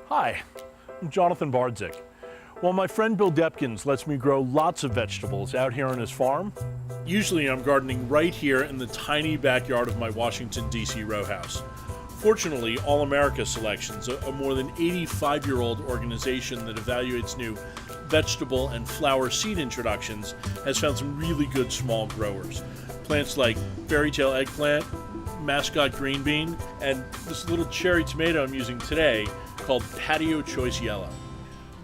Hi, I'm Jonathan Bardzik. Well, my friend Bill Depkins lets me grow lots of vegetables out here on his farm. Usually I'm gardening right here in the tiny backyard of my Washington, D.C. row house. Fortunately, All America Selections, a more than 85-year-old organization that evaluates new vegetable and flower seed introductions, has found some really good small growers. Plants like fairy tale eggplant, mascot green bean, and this little cherry tomato I'm using today called Patio Choice Yellow.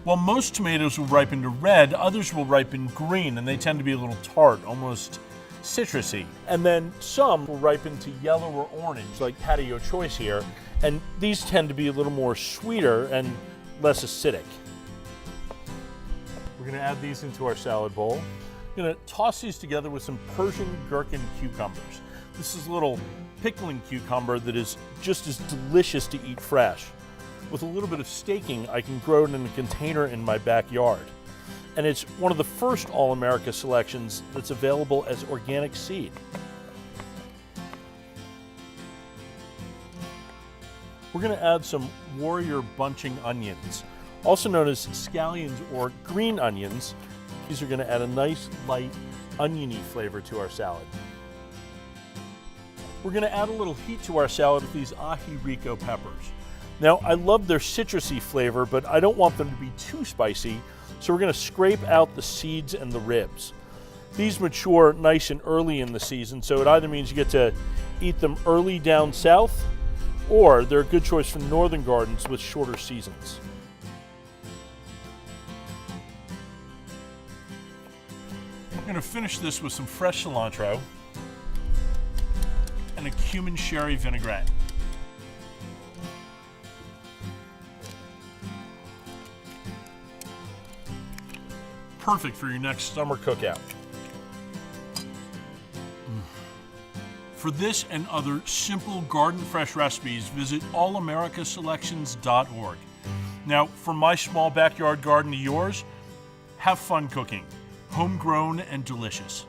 While most tomatoes will ripen to red, others will ripen green, and they tend to be a little tart, almost citrusy. And then some will ripen to yellow or orange, like Patio Choice here, and these tend to be a little more sweeter and less acidic. We're gonna add these into our salad bowl. I'm gonna toss these together with some Persian gherkin cucumbers. This is a little pickling cucumber that is just as delicious to eat fresh. With a little bit of staking, I can grow it in a container in my backyard. And it's one of the first All America selections that's available as organic seed. We're gonna add some warrior bunching onions, also known as scallions or green onions. These are gonna add a nice, light, oniony flavor to our salad. We're gonna add a little heat to our salad with these ají rico peppers. Now, I love their citrusy flavor, but I don't want them to be too spicy, so we're gonna scrape out the seeds and the ribs. These mature nice and early in the season, so it either means you get to eat them early down south, or they're a good choice for northern gardens with shorter seasons. I'm gonna finish this with some fresh cilantro and a cumin sherry vinaigrette. Perfect for your next summer cookout. For this and other simple garden fresh recipes, visit allamericaselections.org. Now, from my small backyard garden to yours, have fun cooking, homegrown and delicious.